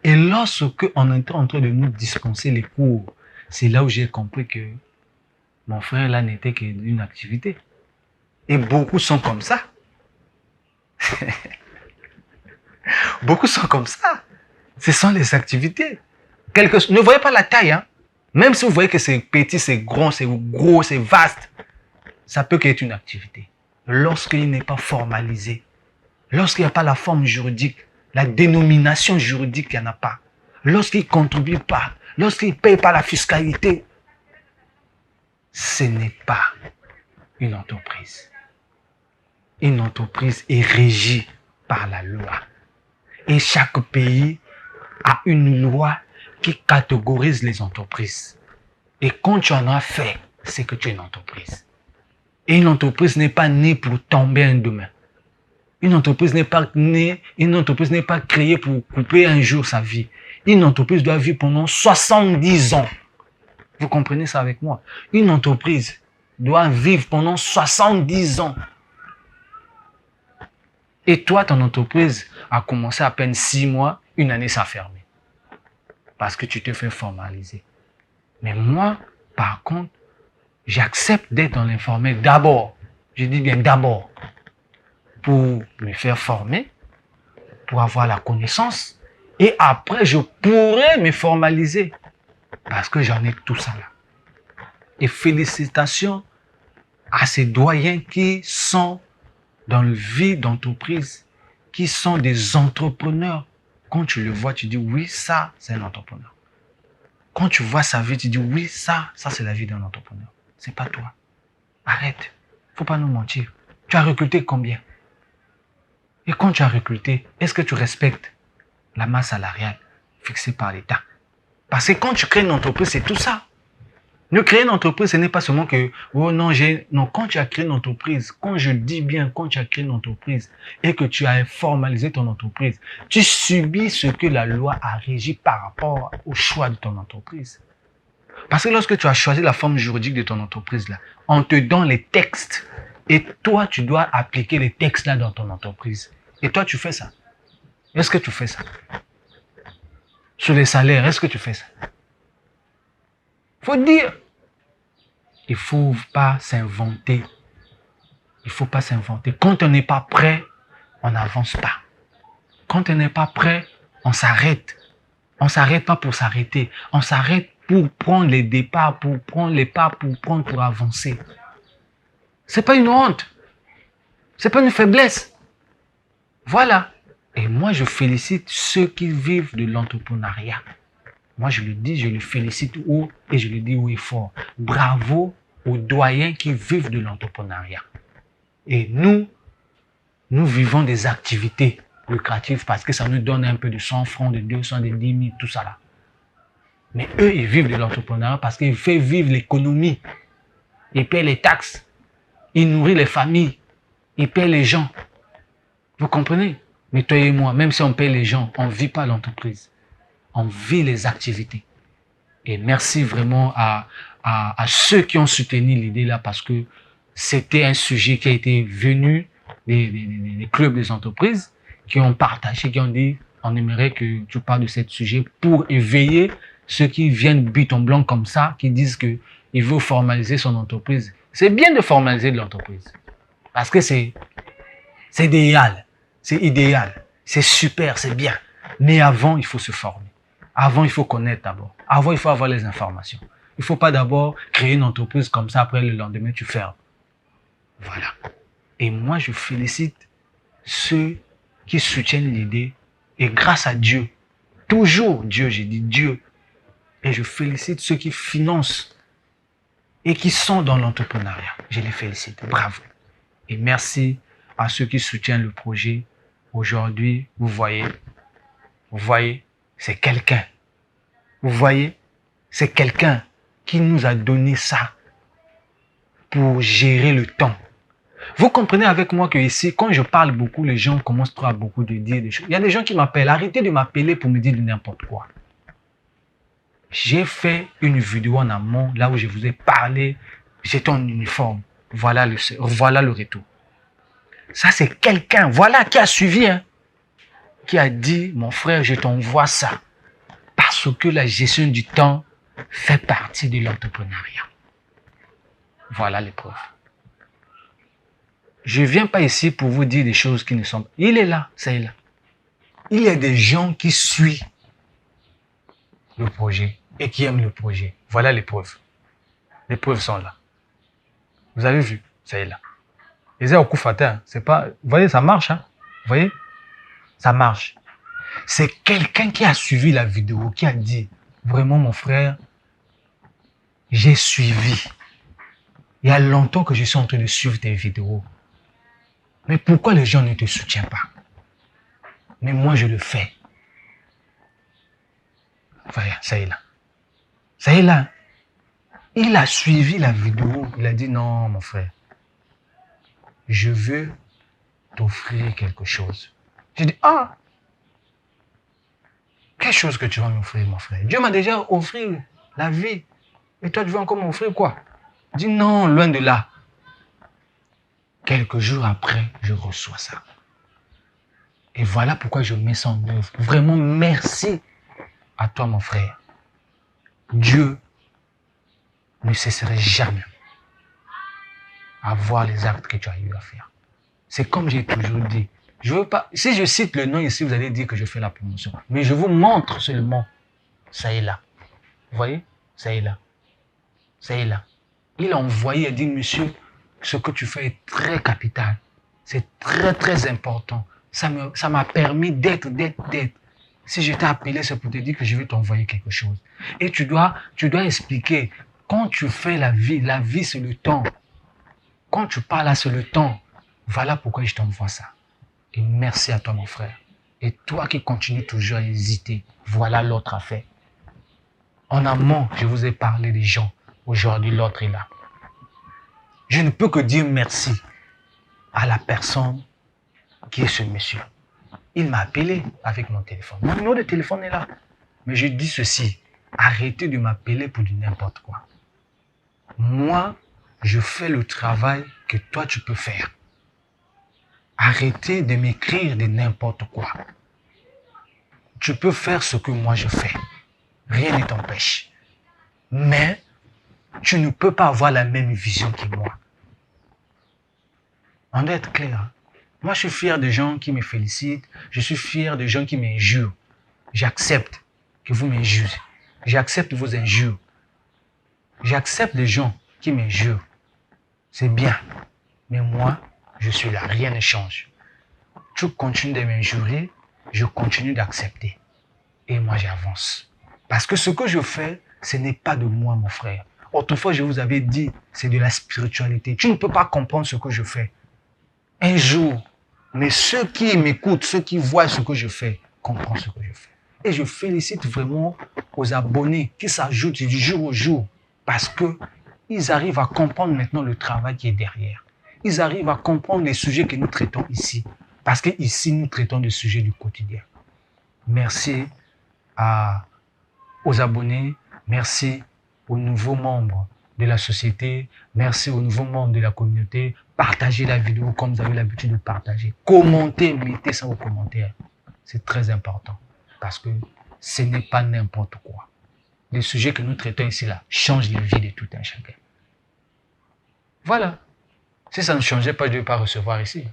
Et lorsque on était en train de nous dispenser les cours, c'est là où j'ai compris que mon frère là n'était qu'une activité. Et beaucoup sont comme ça. Beaucoup sont comme ça. Ce sont les activités. Ne voyez pas la taille, hein. Même si vous voyez que c'est petit, c'est gros, c'est vaste, ça peut qu'être une activité. Lorsqu'il n'est pas formalisé, lorsqu'il n'y a pas la forme juridique, la dénomination juridique, il n'y en a pas. Lorsqu'il ne contribue pas, lorsqu'il ne paye pas la fiscalité, ce n'est pas une entreprise. Une entreprise est régie par la loi. Et chaque pays a une loi qui catégorise les entreprises. Et quand tu en as fait, c'est que tu es une entreprise. Et une entreprise n'est pas née pour tomber un demain. Une entreprise n'est pas créée pour couper un jour sa vie. Une entreprise doit vivre pendant 70 ans. Vous comprenez ça avec moi? Une entreprise doit vivre pendant 70 ans. Et toi, ton entreprise a commencé à peine 6 mois, une année, ça a fermé. Parce que tu te fais formaliser. Mais moi, par contre, j'accepte d'être dans l'informel d'abord. Je dis bien d'abord. Pour me faire former, pour avoir la connaissance. Et après, je pourrais me formaliser. Parce que j'en ai tout ça là. Et félicitations à ces doyens qui sont dans le vie d'entreprise, qui sont des entrepreneurs. Quand tu le vois, tu dis oui, ça, c'est un entrepreneur. Quand tu vois sa vie, tu dis oui, ça c'est la vie d'un entrepreneur. C'est pas toi. Arrête. Faut pas nous mentir. Tu as recruté combien? Et quand tu as recruté, est-ce que tu respectes la masse salariale fixée par l'État? Parce que quand tu crées une entreprise, c'est tout ça. Ne créer une entreprise, ce n'est pas seulement que, oh non, non, quand tu as créé une entreprise, quand je dis bien quand tu as créé une entreprise et que tu as formalisé ton entreprise, tu subis ce que la loi a régi par rapport au choix de ton entreprise. Parce que lorsque tu as choisi la forme juridique de ton entreprise, là, on te donne les textes et toi, tu dois appliquer les textes là dans ton entreprise. Et toi, tu fais ça. Est-ce que tu fais ça? Sur les salaires, est-ce que tu fais ça? Il faut dire. Il ne faut pas s'inventer. Il ne faut pas s'inventer. Quand on n'est pas prêt, on n'avance pas. Quand on n'est pas prêt, on s'arrête. On ne s'arrête pas pour s'arrêter. On s'arrête pour prendre les départs, pour prendre les pas, pour avancer. Ce n'est pas une honte. Ce n'est pas une faiblesse. Voilà. Et moi, je félicite ceux qui vivent de l'entrepreneuriat. Moi, je le dis, je le félicite haut et je le dis haut et fort. Bravo aux doyens qui vivent de l'entrepreneuriat. Et nous vivons des activités lucratives parce que ça nous donne un peu de 100 francs, de 200, de 10 000, tout ça là. Mais eux, ils vivent de l'entrepreneuriat parce qu'ils font vivre l'économie. Ils paient les taxes. Ils nourrissent les familles. Ils paient les gens. Vous comprenez? Mais toi et moi, même si on paye les gens, on ne vit pas l'entreprise. On vit les activités. Et merci vraiment à ceux qui ont soutenu l'idée là parce que c'était un sujet qui a été venu des clubs des entreprises qui ont partagé, qui ont dit on aimerait que tu parles de ce sujet pour éveiller ceux qui viennent but en blanc comme ça, qui disent qu'ils veulent formaliser son entreprise. C'est bien de formaliser de l'entreprise parce que c'est idéal, c'est super, c'est bien. Mais avant, il faut se former. Avant, il faut connaître d'abord. Avant, il faut avoir les informations. Il ne faut pas d'abord créer une entreprise comme ça, après le lendemain, tu fermes. Voilà. Et moi, je félicite ceux qui soutiennent l'idée. Et grâce à Dieu, toujours Dieu, j'ai dit Dieu. Et je félicite ceux qui financent et qui sont dans l'entrepreneuriat. Je les félicite. Bravo. Et merci à ceux qui soutiennent le projet. Aujourd'hui, vous voyez, c'est quelqu'un. Vous voyez, c'est quelqu'un qui nous a donné ça pour gérer le temps. Vous comprenez avec moi que ici, quand je parle beaucoup, les gens commencent à beaucoup de dire des choses. Il y a des gens qui m'appellent. Arrêtez de m'appeler pour me dire de n'importe quoi. J'ai fait une vidéo en amont, là où je vous ai parlé. J'étais en uniforme. Voilà le retour. Ça, c'est quelqu'un, voilà, qui a suivi, hein, qui a dit, mon frère, je t'envoie ça. Parce que la gestion du temps fait partie de l'entrepreneuriat. Voilà l'épreuve. Je ne viens pas ici pour vous dire des choses qui ne sont pas. Il est là, c'est là. Il y a des gens qui suivent le projet et qui aiment le projet. Voilà les preuves. Les preuves sont là. Vous avez vu, c'est là. Les au coup fatin, c'est pas. Vous voyez, ça marche, hein? Vous voyez? Ça marche. C'est quelqu'un qui a suivi la vidéo, qui a dit, vraiment mon frère, j'ai suivi. Il y a longtemps que je suis en train de suivre tes vidéos. Mais pourquoi les gens ne te soutiennent pas? Mais moi, je le fais. Voilà, ça est là. Ça est là. Il a suivi la vidéo. Il a dit, non, mon frère, je veux t'offrir quelque chose. J'ai dit, ah, quelle chose que tu vas m'offrir, mon frère? Dieu m'a déjà offert la vie. Et toi, tu veux encore m'offrir quoi? Il dit, non, loin de là. Quelques jours après, je reçois ça. Et voilà pourquoi je mets ça en œuvre. Vraiment, merci à toi, mon frère. Dieu ne cesserait jamais à voir les actes que tu as eu à faire. C'est comme j'ai toujours dit. Je veux pas, si je cite le nom ici, vous allez dire que je fais la promotion. Mais je vous montre seulement. Ça est là. Vous voyez? Ça est là. Ça est là. Il a envoyé, il a dit, monsieur, ce que tu fais est très capital. C'est très, très important. Ça m'a permis d'être. Si je t'ai appelé, c'est pour te dire que je vais t'envoyer quelque chose. Et tu dois expliquer. Quand tu fais la vie c'est le temps. Quand tu parles là, c'est le temps. Voilà pourquoi je t'envoie ça. Et merci à toi, mon frère. Et toi qui continues toujours à hésiter, voilà l'autre affaire. En amont, je vous ai parlé des gens. Aujourd'hui, l'autre est là. Je ne peux que dire merci à la personne qui est ce monsieur. Il m'a appelé avec mon téléphone. Mon numéro de téléphone est là. Mais je dis ceci, arrêtez de m'appeler pour du n'importe quoi. Moi, je fais le travail que toi tu peux faire. Arrêtez de m'écrire de n'importe quoi. tu peux faire ce que moi je fais. Rien ne t'empêche. Mais tu ne peux pas avoir la même vision que moi. On doit être clair. Moi, je suis fier des gens qui me félicitent. Je suis fier des gens qui m'injurent. J'accepte que vous m'injurez. J'accepte vos injures. J'accepte les gens qui m'injurent. C'est bien. Mais moi, je suis là. Rien ne change. Tu continues de m'injurer, je continue d'accepter. Et moi, j'avance. Parce que ce que je fais, ce n'est pas de moi, mon frère. Autrefois, je vous avais dit, c'est de la spiritualité. Tu ne peux pas comprendre ce que je fais. Un jour, mais ceux qui m'écoutent, ceux qui voient ce que je fais, comprennent ce que je fais. Et je félicite vraiment aux abonnés qui s'ajoutent du jour au jour parce qu'ils arrivent à comprendre maintenant le travail qui est derrière. Ils arrivent à comprendre les sujets que nous traitons ici. Parce qu'ici, nous traitons des sujets du quotidien. Merci aux abonnés, merci aux nouveaux membres de la société, merci aux nouveaux membres de la communauté. Partagez la vidéo comme vous avez l'habitude de partager. Commentez, mettez ça aux commentaires. C'est très important parce que ce n'est pas n'importe quoi. Les sujets que nous traitons ici là changent les vies de tout un chacun. Voilà. Si ça ne changeait pas, je ne vais pas recevoir ici.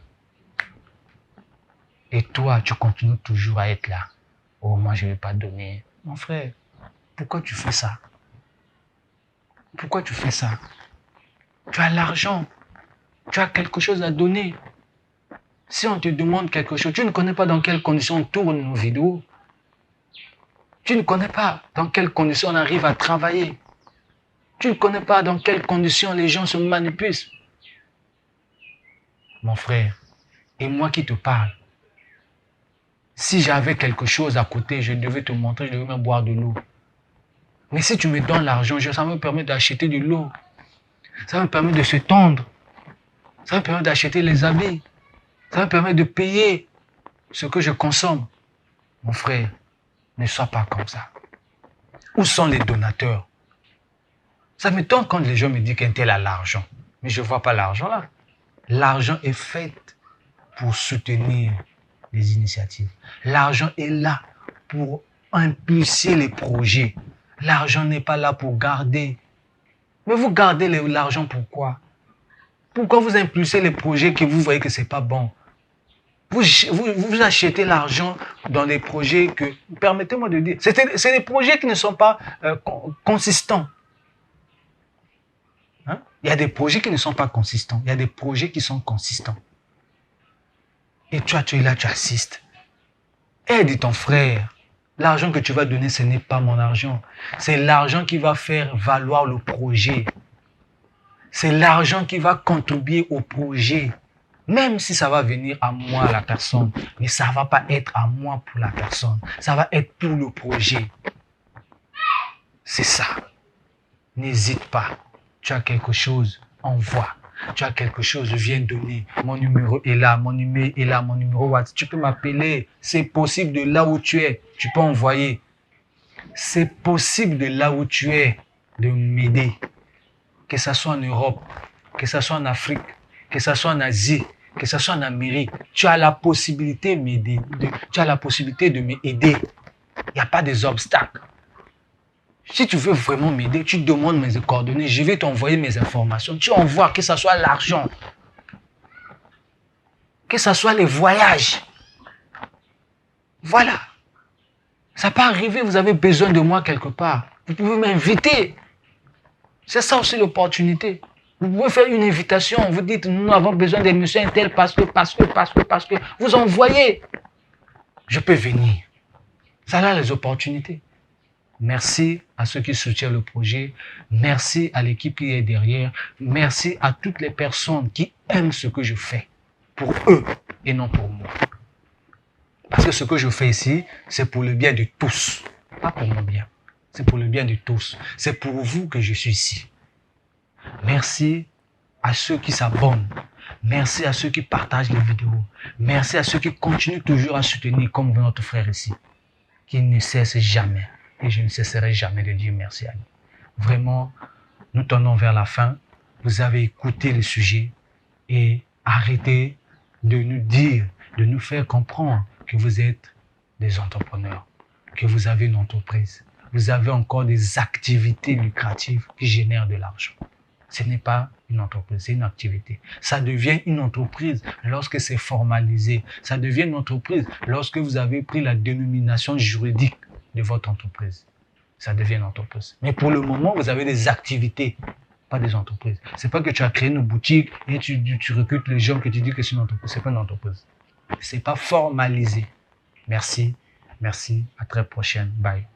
Et toi, tu continues toujours à être là. Oh, moi, je ne vais pas donner. Mon frère, pourquoi tu fais ça? Pourquoi tu fais ça? Tu as l'argent. Tu as quelque chose à donner. Si on te demande quelque chose, tu ne connais pas dans quelles conditions on tourne nos vidéos. Tu ne connais pas dans quelles conditions on arrive à travailler. Tu ne connais pas dans quelles conditions les gens se manipulent. Mon frère, et moi qui te parle, si j'avais quelque chose à côté, je devais te montrer, je devais même boire de l'eau. Mais si tu me donnes l'argent, ça me permet d'acheter de l'eau. Ça me permet de se tondre. Ça me permet d'acheter les habits. Ça me permet de payer ce que je consomme. Mon frère, ne sois pas comme ça. Où sont les donateurs? Ça m'étonne quand les gens me disent qu'un tel a l'argent. Mais je ne vois pas l'argent là. L'argent est fait pour soutenir les initiatives. L'argent est là pour impulser les projets. L'argent n'est pas là pour garder. Mais vous gardez l'argent pourquoi? Pourquoi vous impulsez les projets que vous voyez que ce n'est pas bon? Vous achetez l'argent dans des projets que, permettez-moi de dire, c'est des projets qui ne sont pas consistants. Hein? Il y a des projets qui ne sont pas consistants. Il y a des projets qui sont consistants. Et toi, tu es là, tu assistes. Aide ton frère. L'argent que tu vas donner, ce n'est pas mon argent. C'est l'argent qui va faire valoir le projet. C'est l'argent qui va contribuer au projet. Même si ça va venir à moi, la personne, mais ça ne va pas être à moi pour la personne. Ça va être pour le projet. C'est ça. N'hésite pas. Tu as quelque chose, envoie. Tu as quelque chose, viens donner. Mon numéro est là, mon numéro est là, mon numéro WhatsApp. Tu peux m'appeler. C'est possible de là où tu es. Tu peux envoyer. C'est possible de là où tu es de m'aider. Que ce soit en Europe, que ce soit en Afrique, que ce soit en Asie, que ce soit en Amérique. Tu as la possibilité de m'aider. Tu as la possibilité de m'aider. Il n'y a pas des obstacles. Si tu veux vraiment m'aider, tu demandes mes coordonnées, je vais t'envoyer mes informations. Tu envoies, que ce soit l'argent, que ce soit les voyages. Voilà. Ça peut arriver, vous avez besoin de moi quelque part. Vous pouvez m'inviter. C'est ça aussi l'opportunité. Vous pouvez faire une invitation. Vous dites, nous avons besoin d'un monsieur intel parce que. Vous envoyez. Je peux venir. Ça là les opportunités. Merci à ceux qui soutiennent le projet. Merci à l'équipe qui est derrière. Merci à toutes les personnes qui aiment ce que je fais. Pour eux et non pour moi. Parce que ce que je fais ici, c'est pour le bien de tous. Pas pour mon bien. C'est pour le bien de tous. C'est pour vous que je suis ici. Merci à ceux qui s'abonnent. Merci à ceux qui partagent les vidéos. Merci à ceux qui continuent toujours à soutenir comme notre frère ici. Qui ne cesse jamais. Et je ne cesserai jamais de dire merci à lui. Vraiment, nous tendons vers la fin. Vous avez écouté le sujet et arrêtez de nous dire, de nous faire comprendre que vous êtes des entrepreneurs. que vous avez une entreprise. Vous avez encore des activités lucratives qui génèrent de l'argent. Ce n'est pas une entreprise, c'est une activité. Ça devient une entreprise lorsque c'est formalisé. Ça devient une entreprise lorsque vous avez pris la dénomination juridique de votre entreprise. Ça devient une entreprise. Mais pour le moment, vous avez des activités, pas des entreprises. C'est pas que tu as créé une boutique et tu recrutes les gens que tu dis que c'est une entreprise. C'est pas une entreprise. C'est pas formalisé. Merci. Merci. À très prochaine. Bye.